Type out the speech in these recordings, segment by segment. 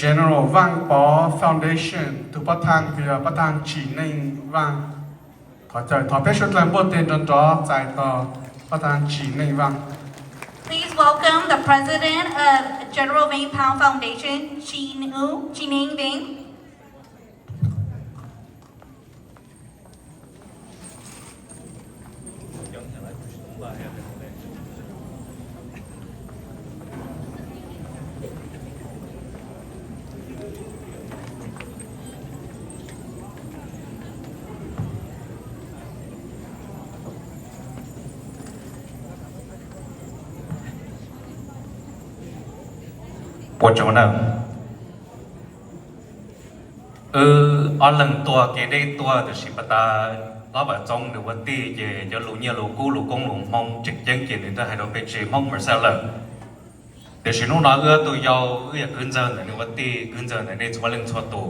General Wang Bo Foundation ทุกประธานคือประธานจีนในว่างขอใจขอเพชรแลมโบเตนจนจ่อใจต่อประธานจีนในว่าง Please welcome the president of General Vang Pound Foundation, Chi Ning Vang. ปวดจังนะอันหลังตัวเกได้ตัวเดชิปตาเราแบบจงหรือว่าตีเย่จะรู้เนี่ยรู้กู้รู้กงรู้มองจิตยังเกินหรือจะให้เราไปเจมองเหมือนเสลเดี๋ยวฉันนู้นตัวยาวอยากขึ้นเจอหรือว่าตีขึ้นเจอในชัวเล่นชัวตัว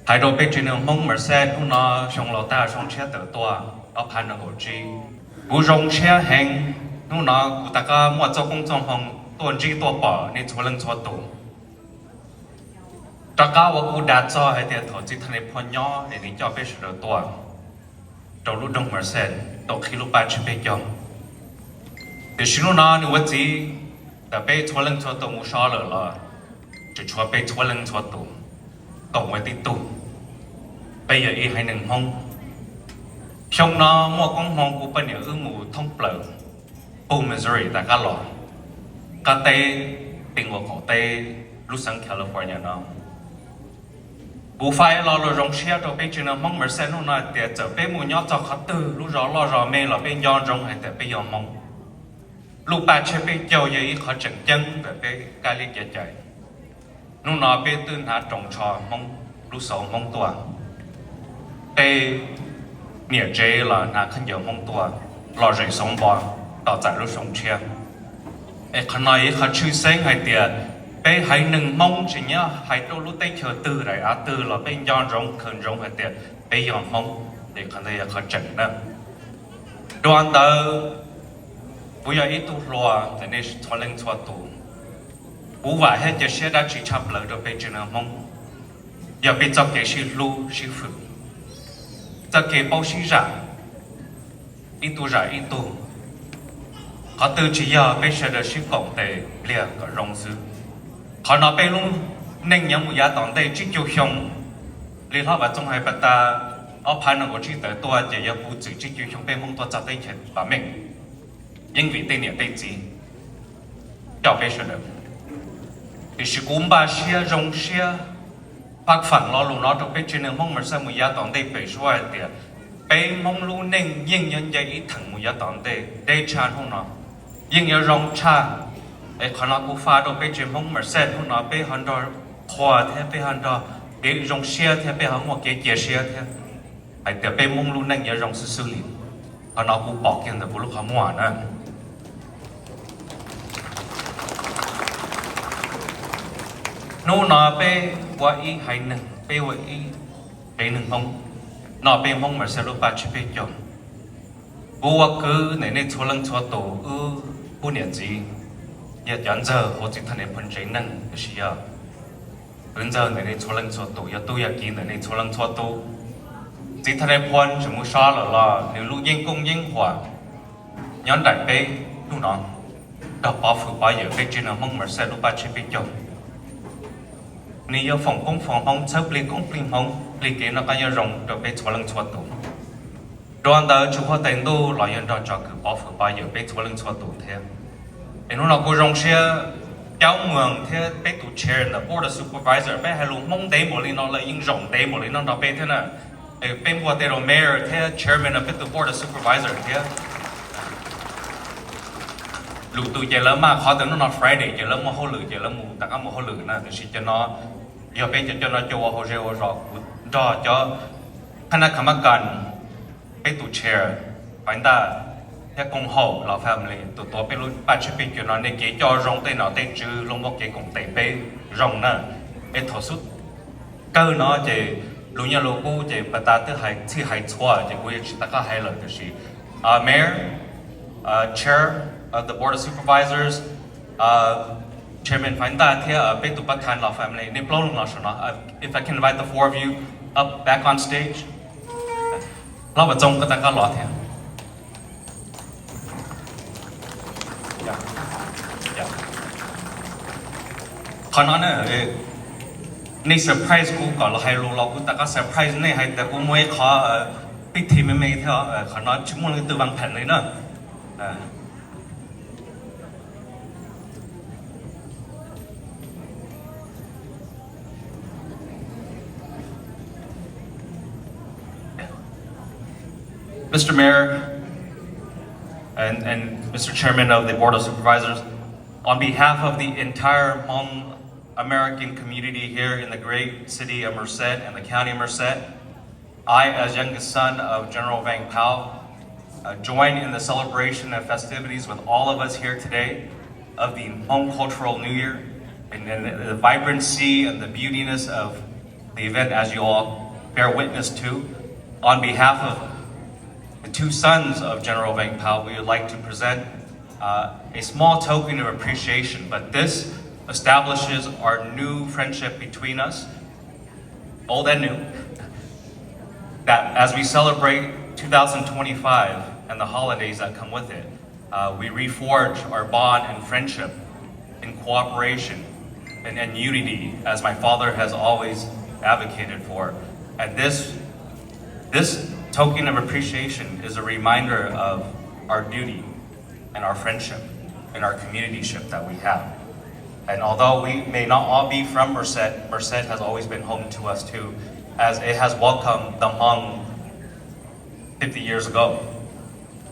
ให้เราไปเจอมองเหมือนเสลนู้นชงเราตาชงเชื่อเติร์ตัวเอาพันหนึ่งหัวจีกูชงเชื่อแหงนู้นกูตะก้ามัวเจ้าคงจงห้องตัวจีตัวป่อในชัวเล่นชัวตัวตะก้าว่ากูดัดจ่อให้เดี๋ยวถอดจิตในพย่อในนี้จ่อไปเฉลิมตัวเรารู้ดงเหมือนเส้นตกขี้ลูกปลาชิบไปยอมเดี๋ยวฉันรู้นะนึกว่าจีแต่ไปชัวเล่นชัวตัวมูชอเลยล่ะจะชัวไปชัวเล่นชัวตัวตกไว้ติดตู้ไปอย่าอีให้หนึ่งห้องช่องน้อมัวกองห้องกูเป็นอย่างหมูท่องเปล่าปูมิสซูรีแต่ก็หล่อกาเต้ติงว่าของเต้ลูซังแคลิฟอร์เนียน้องบุฟเฟ่เราลงเชียร์ตัวไปจีนมองเหมือนเซนนู่นน่ะเดี๋ยวจะไปหมู่ยอดจะขัดตื้อลูกรอเมย์เราไปย้อนรงให้แต่ไปย้อนมองลูกป้าเชื่อไปเจียวยี่เขาจังจังแต่ไปกาลิกใจนู่นน่ะไปตื่นหาจงชอมองลูกสาวมองตัวไปเนี่ยเจล่ะน่าขึ้นเยอะมองตัวรอใจสมบัติต่อจากลูกสงเชียร์ไอ้ขณะนี้เขาชื่อเซ้งให้เดียไปให้หนึ่งมองจริงเนี่ยให้ตัวลูกได้เชื่อตื้อไรตื้อเราไปย้อนรงคืนรงให้เดียไปย้อนมองเด็กขณะนี้เขาจังนะดวนเตอ不要一度落在那错人错度，不话还就写到只差不了就被只能蒙，要被找给是路是福，找给包是热，一度热一度，他都只要被写的是讲的两个容字，他那被弄能样么也当的只就像，你他把中海不打，我判了我只得多就要不止只就像被蒙多找的钱把命。因为对你对自己，要被说的，你是公巴些容些，把饭老路那都被只能蒙门上木也当得被说的，被蒙路能应人家一藤木也当得，得产后呢，应要容产，哎，看那古法都被只蒙门上后呢，被很多花的，被很多给容些的，被很多给解些的，哎，得被蒙路能也容是xử理，看那古保健的不如看么呢？นู่นไปว่าอีให้หนึ่งไปว่าอีไปหนึ่งห้องนอไปห้องเหมือนเซลูปาชิเปยองบัวคือในชัวลังชัวโตผู้เนี่ยจีอยากยันเจอหัวจิตทันในพันใจนั่งก็สิยาพันเจอในชัวลังชัวโตอยากตัวอยากกินในชัวลังชัวโตจิตทันในพันจะมุ่งชาหล่อหล่อหรือลูกยิงกงยิงหัวย้อนได้ไปนู่นน้องดอกปอฝึกไปเยอะไปจีนห้องเหมือนเซลูปาชิเปยองนี่ยphòng công phòng hong chấp lý công pling hong lý kế nó cái rong được bị chua lăng chua tủ đoàn đó chủ họ tiền đô lại nhận ra cho cứ bảo phụ bao giờ bị chua lăng chua tủ thế nên nó có rong xe giáo mường thế bị tụ chair là board supervisor bị hay luôn mong đấy một lý nó là in rong đấy một lý nó bị thế nào bị mua tiền rồi mayor thế chairman là bị tụ board supervisor thế lúc tụi trẻ lớn mà khó tính nó Friday trẻ lớn mà hô lử trẻ lớn mù tất cả một hô lử nè thì chỉ cho nó giờ bây giờ cho nó cho hồ rêu rồi cho khả năng cảm ơn cái tụi trẻ phải ta theo công hộ là family tụi bên luôn ba chiếc bên cho nó để kể cho rong tay nào tay trừ luôn một cái cùng tay bê rong nè cái thổ xuất cơ nó chỉ luôn như logo chỉ bắt ta tới hai chua chỉ quý tất cả hai lần thì chỉ mayor chair of the board of supervisors Chairman Fainta Thea Betu Patan La family, Niplong National. If I can invite the four of you up back on stage. Lava Zong Kataka Lot here. Yeah. Kanana, ni surprise ku ka la hai lo lo ku ta ka surprise nei hai ta ku moi kha big team me tha khana chimon le tu wang phan le na Mr. Mayor and Mr. Chairman of the Board of Supervisors, on behalf of the entire Hmong American community here in the great city of Merced and the county of Merced, I, as youngest son of General Vang Pao, join in the celebration and festivities with all of us here today of the Hmong Cultural New Year and the vibrancy and the beautiness of the event as you all bear witness to. On behalf of the two sons of General Vang Pao, we would like to present a small token of appreciation, but this establishes our new friendship between us, old and new, that as we celebrate 2025 and the holidays that come with it, we reforge our bond and friendship in cooperation and unity, as my father has always advocated for. And this token of appreciation is a reminder of our duty and our friendship and our communityship that we have. And although we may not all be from Merced, Merced has always been home to us too, as it has welcomed the Hmong 50 years ago.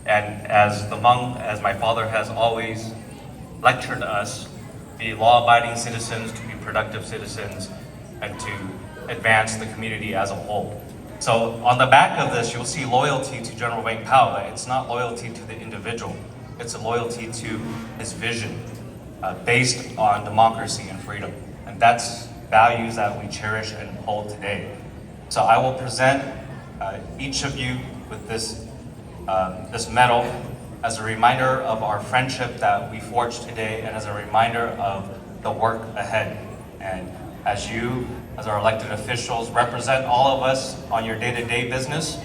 And as the Hmong, as my father has always lectured us, be law-abiding citizens, to be productive citizens, and to advance the community as a whole. So on the back of this, you'll see loyalty to General Vang Pao, but it's not loyalty to the individual. It's a loyalty to his vision based on democracy and freedom. And that's values that we cherish and hold today. So I will present each of you with this medal as a reminder of our friendship that we forged today and as a reminder of the work ahead. And as you, as our elected officials, represent all of us on your day-to-day business,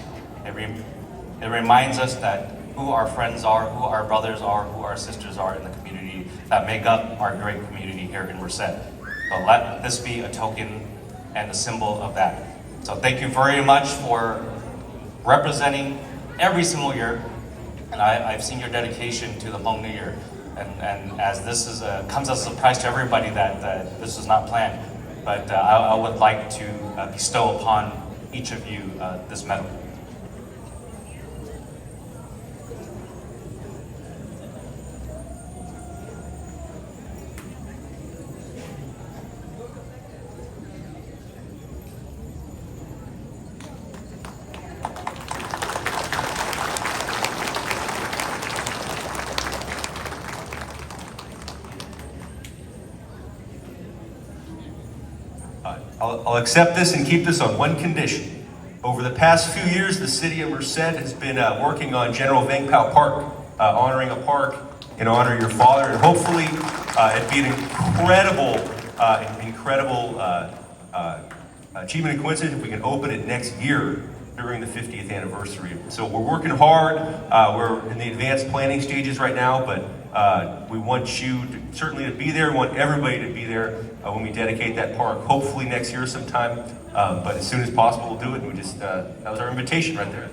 it reminds us that who our friends are, who our brothers are, who our sisters are in the community that make up our great community here in Merced. So let this be a token and a symbol of that. So thank you very much for representing every single year. And I've seen your dedication to the Hmong New Year. And as this is comes as a surprise to everybody that this was not planned. But I would like to bestow upon each of you this medal. I'll accept this and keep this on one condition. Over the past few years, the city of Merced has been working on General Vang Pao Park, honoring a park in honor of your father, and hopefully it'd be an incredible achievement and coincidence if we can open it next year during the 50th anniversary. So we're working hard. We're in the advanced planning stages right now, but we want you certainly to be there. We want everybody to be there when we dedicate that park, hopefully next year sometime, but as soon as possible we'll do it. And we just, that was our invitation right there.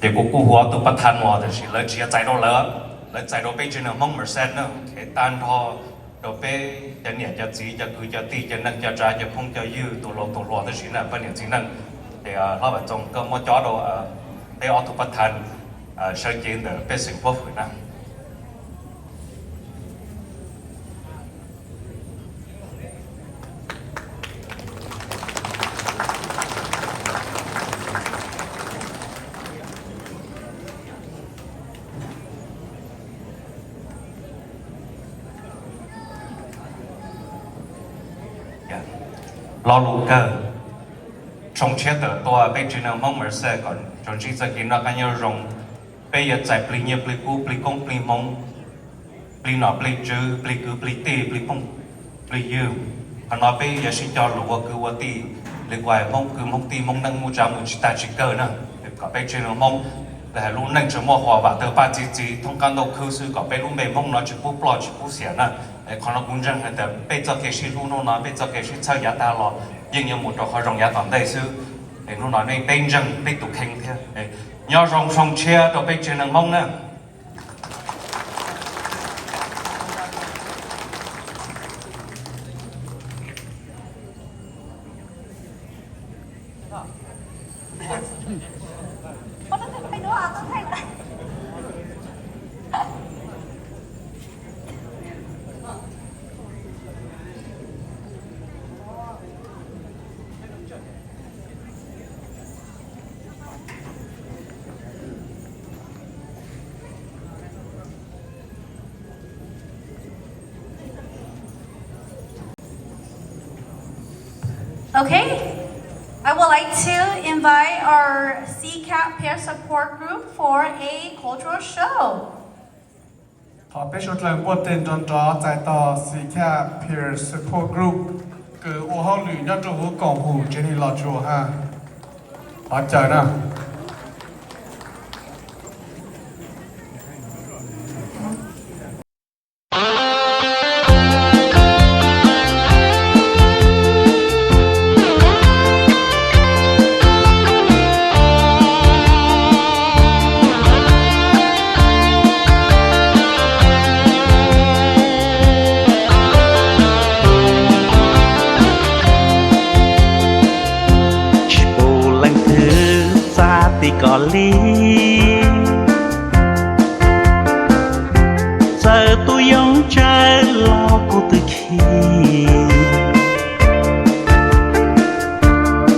Để cuộc cuộc họp tụ bắt thành hòa thì lấy chia giải đồ lớn, lấy giải đồ bây giờ nó mong Merced nữa, cái tan thọ đồ bây giờ nhẹ cho gì cho cứ cho ti cho năng cho trái cho phong cho dư tụ lọ thì là vấn đề chính năng để lo vào trong cơ mỗi chó đồ để ở tụ bắt thành sở kiến để bây sinh phố phổi năng. Lo lụ cơ trong chế tờ toa bây giờ nó mong Merced còn trong chỉ cho kiến nó cái nhau rồng bây giờ chạy pli nhẹ pli cú pli công pli mông pli nọ pli chữ pli cứ pli tê pli phong pli dư anh nói bây giờ xin cho lúa cứ qua tì liên quan mông cứ mông tì mông năng mua trà mua chỉ ta chỉ cơ nữa có bây giờ mông là luôn năng cho mua hoa và từ ba chỉ thông can đâu khứ sư có bây luôn bề mông nó chỉ bút plot chỉ bút xẻ nữa còn nó cũng rằng là từ bây giờ cái sự luôn nó nói bây giờ cái sự sao giá ta lo nhưng như một trò khỏi rong giá toàn đây sư để nó nói nên bên rằng bên tụ khen thế nhớ rong song chia cho bây giờ năng mông nữa. Okay, I would like to invite our CCAP peer support group for a cultural show. ขอไปชดเรื่องบทเต้นจนจอใจต่อสีแค่ peer support group คือโอเฮาหรือยอดจูหูกองหูเจนี่รอจูฮะขอเจอนะ có lý giờ tôi giống trái lo của từ khi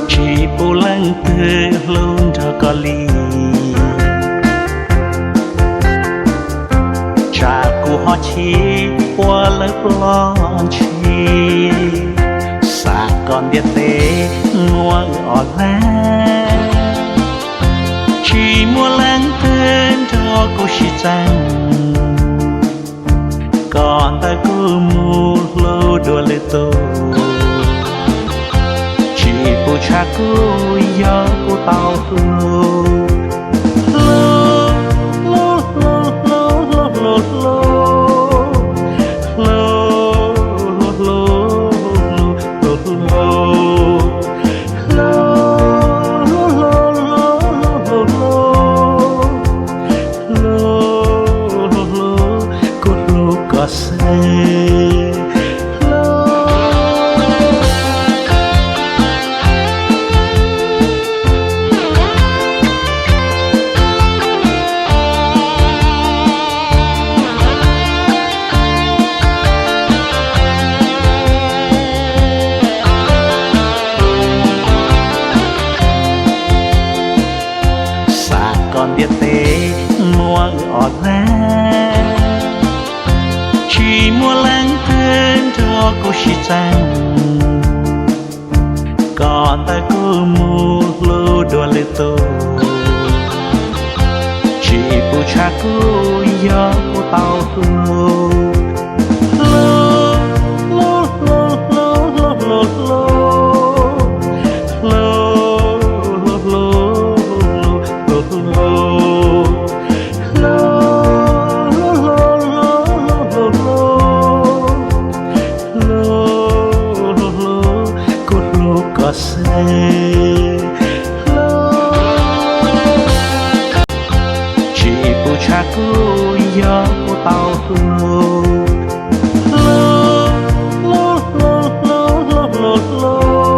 chỉ bộ lần từ luôn cho có lý cha của họ chỉ qua lớp lon chi xa còn biết tế ngua ở lá chỉ mua lãng tên cho cô chỉ rằng còn ta cứ mua lâu đùa lệ tô chỉ cô cha cô do cô tao lâu lâu lâu lâu lâu lâu lâu lâu lâu lâu còn biết tế mua ở lá chỉ mua lãng tên cho cô chỉ rằng còn ta cứ mua lô đùa lệ tô chỉ cô cha cô do cô tao lâu lâu lâu lâu lâu lâu chỉ cô cha cô do cô tao lâu lâu lâu lâu lâu lâu lâu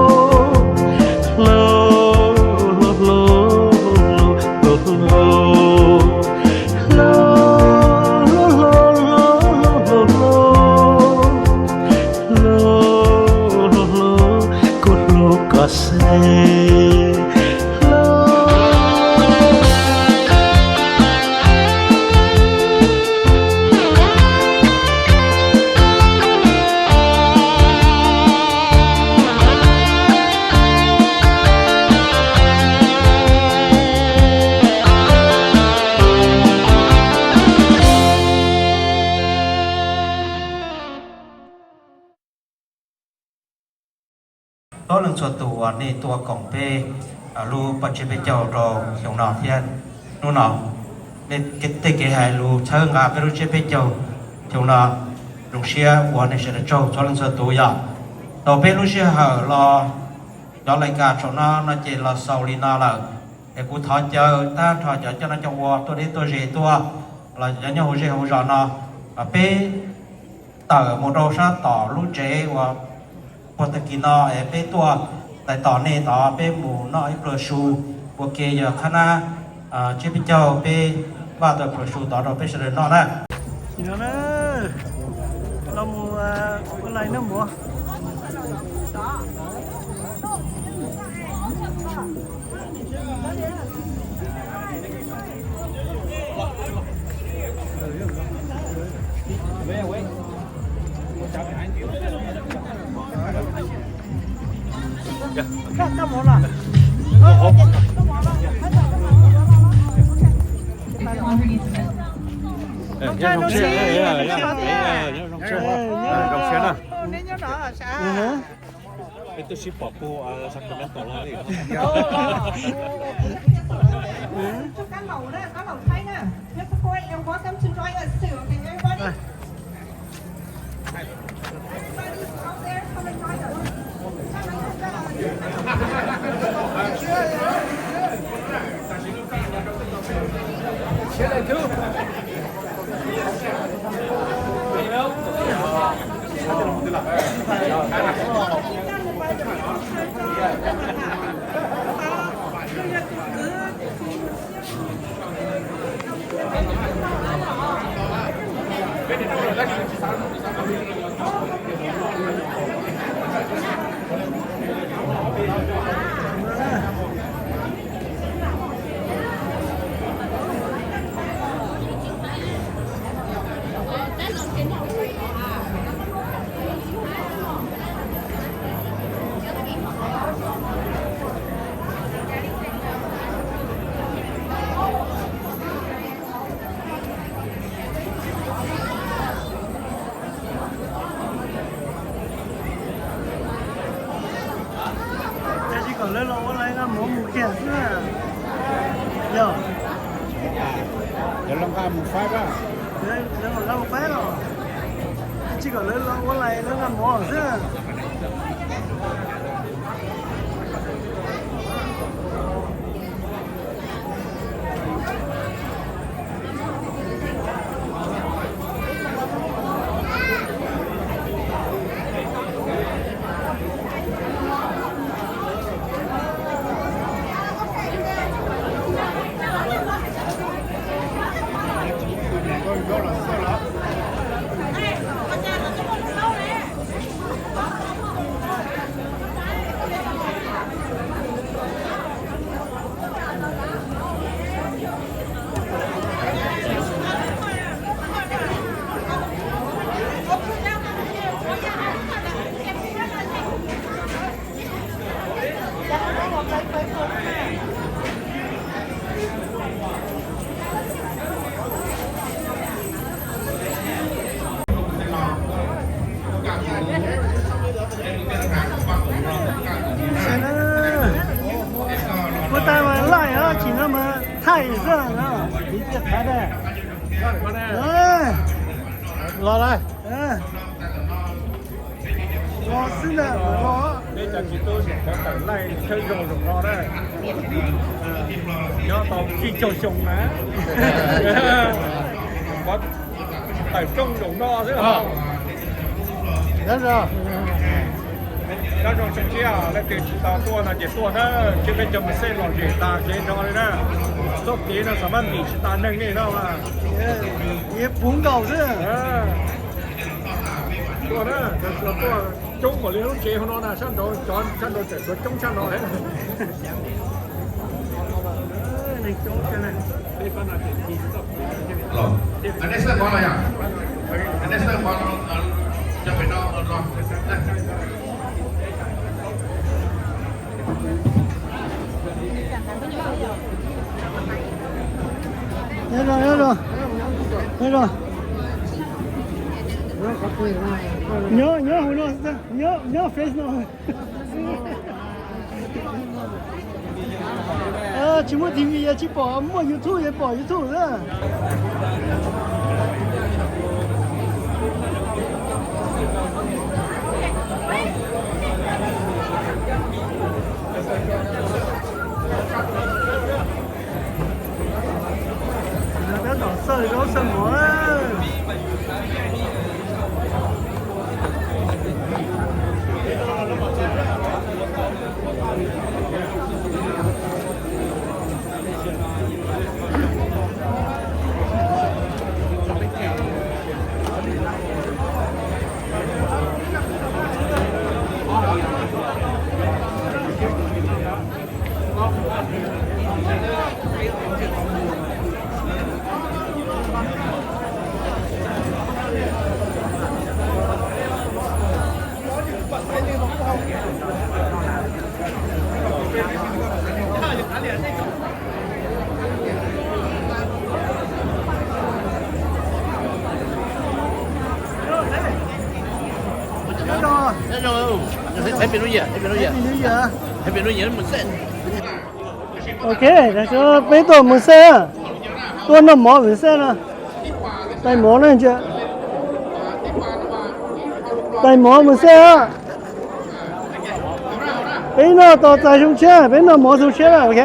นึ่งส่วนตัวนี่ตัวของเป้รูปัจจุบันเจ้าเราเขียวนอเทียนนู่นนอเนี่ยเกตเกหายรูเชิงอาไปรู้เชื่อเป้เจ้าเขียวนอลงเชียวันในเชื่อเจ้าส่วนหนึ่งส่วนตัวอย่างต่อไปรู้เชื่อเหรอรอรายการชนน่าจะรอสาวลีน่าละไอ้กูถอดเจอถ้าถอดเจอจะน่าจะวัวตัวนี้ตัวเจตัวเราจะเนี่ยหัวเจหัวจอนอเป้ต่อโมโดชาต่อรู้เจว่าปกตินอไอ้เป้ตัวแต่ต่อเนี่ยต่อเป้หมูนอไอ้เปลือกชูโอเคอย่างขนาดเจ้าพี่เจ้าเป้ว่าตัวเปลือกชูต่อเราเป้เฉลยนอนะ chị nói đóเราmua cái này nó mua các món là đồng xe đồng xe nè Itu si Papu Sacramento lah ni. Cho cá lẩu nè, cá lẩu Tây nè. Nhất cô em có xem chương trình ở sửa thì ngay qua đi. Everybody out there, come and join chỉ còn lên lầu lấy cái món mù kia nữa giờ Để làm ca một phát á. lên còn lâu phép rồi chỉ còn lên lầu lấy cái món nữa我带完来啊，请他们太热了，你这排的，哎，Lo đây. 嗯，我是的，我 Đây là chị tôi sẽ có tận này chơi rồi rồi lo đây. Nhớ tao chỉ cho xong má. Có phải trong rồi no chứ không? rất rồi. Đó rồi xong chia là từ chị tao tua là chị tua đó, chứ bây giờ mình xây lòng chị ta chế cho đây đó. Số tí nó sẽ mất đi chị ta nâng đi đâu mà. ये bốn cầu chứ. Tua đó, là tua chung một liều chế nó là sẵn đồ chọn sẵn đồ chạy chung sẵn đồ đấy. Này chỗ cái này. Đây con là chị Loh, Anda sedang mana ya? Anda sedang mana? Jangan nak loh. Nhớ rồi, nhớ rồi. Nhớ rồi. Nhớ hồi đó, nhớ face rồi. chỉ mua TV chỉ bỏ mua YouTube也bỏ YouTube nữa. Nó đỏ sợi đó sợi mỏ. Ok, để cho bé tổ một xe, tôi nó mỏ một xe nè, tay mỏ lên chưa, tay mỏ một xe, bé nó tổ tay xuống xe, bé nó mỏ xuống xe là ok.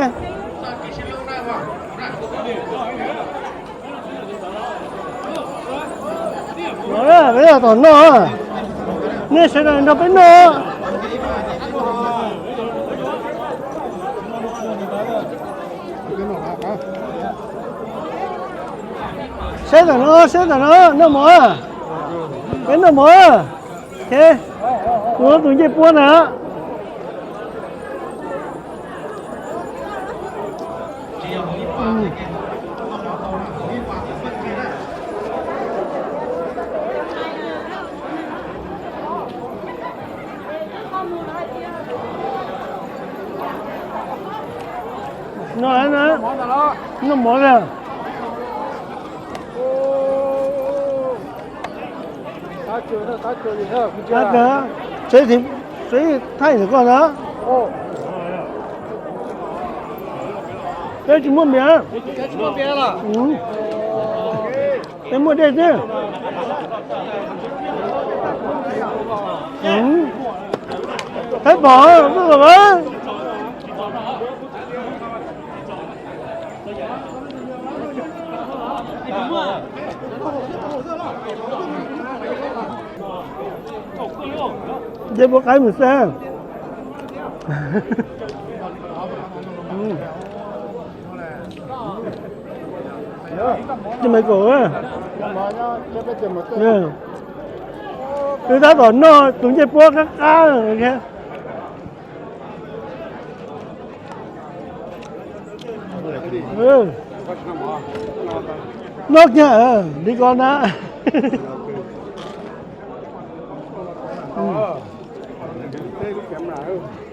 Đó, bé là tổ nó, nè xe này nó bé nó. Xe nó mở, cái nó mở, ok, nó tụi chị buôn hả? Nó mở ra. Tá cỡ,水太子过来。哦。这怎么变？这怎么变了？嗯。怎么这是？嗯。太棒了，这个人。这不改不生，这没狗啊，người ta bảo nó tụi chị bua các cá rồi kìa, nó nhá đi con á.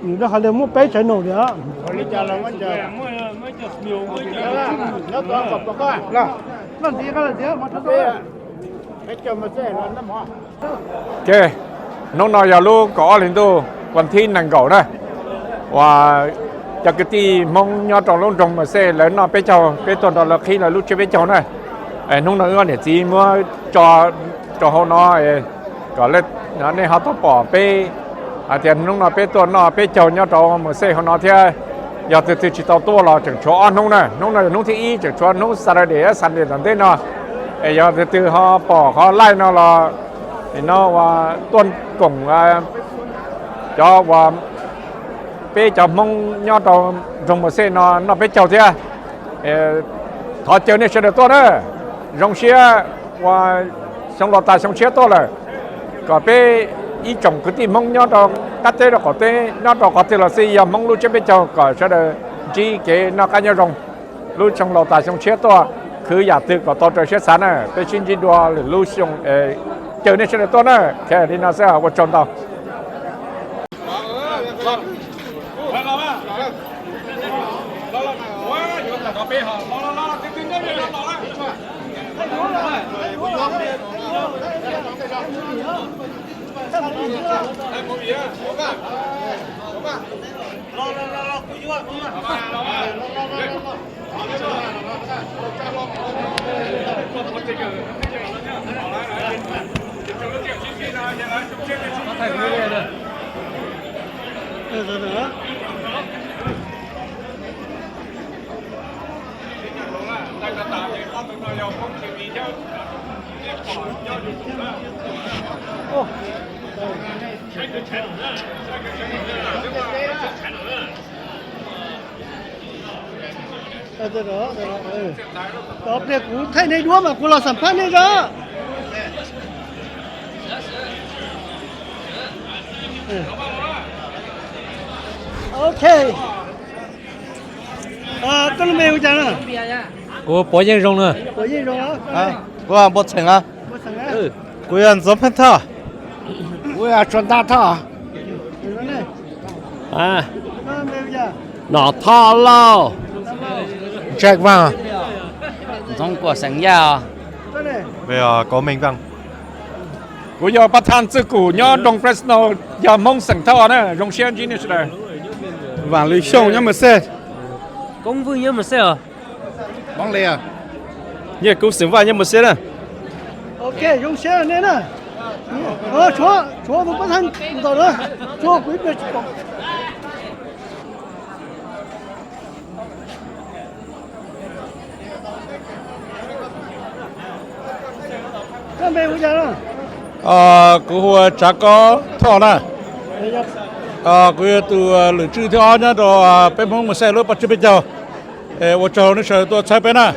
Nó hay là mua bé chạy nổ nữa. Ok, nó nói giờ lúc có lên tu còn thi nàng gạo đây, và cho cái tí mong nhau trong lúc trồng mà xe lớn nó bé cháu bé tuần đó là khi là lúc chơi bé cháu này, nó nói để gì mua cho họ nó có lên nó nên họ tập bỏ bé. Thì nông nó bé tuần nó bé cháu nhau trong mà xe họ nó thế, giờ từ chỉ tàu to là chẳng cho ăn nông này nông thì ít chẳng cho nông sài để làm thế nào, giờ từ họ bỏ họ lại nó là nó và tuần cùng cho và bé cháu mong nhau trong mà xe nó bé cháu thế, họ chơi này sẽ được to đấy, rong xe và xong lọt tài xong xe to rồi, có bé ý chồng cái gì mong nhau đó cắt thế đó có thế nhau đó có thể là xây giờ mong lúc chơi bên châu có sẽ được chỉ cái nó cái nhau rồng lúc trong lò tài trong chết to cứ giả từ có to trời chết sáng này bên trên đua lúc trong chơi nên sẽ được to nữa thế thì nó sẽ ở một trong tàu. Được đó. Tóm để cú thay này đua mà cú là sản phẩm này đó. Ok. Con mèo chẳng à? của bộ dân rong nữa Có gì rồi á? của bộ thành á Có sẵn á? của anh giống hết thà Ui chuẩn ta thọ. Nó này. à Con mèo giờ. nó thà lâu Check vào. giống của sinh ya Con này. về có mình vâng 我要把摊子股要弄 Fresno 要梦省套呢，用现金的是的。 vàng lý sông nhưng mà xe công vương nhưng mà xe à mong lẹ nhỉ cũng xứng vàng nhưng mà xe nè Ok, dùng xe này nè. Chúa tôi bắt thân rồi đó. Chúa quý biệt. Con mèo giờ đó. của chắc có thọ nè của từ lưỡi chữ theo nhá rồi bên mong mà xe lúc bắt chước bây giờ 我找那时候多才呗呢。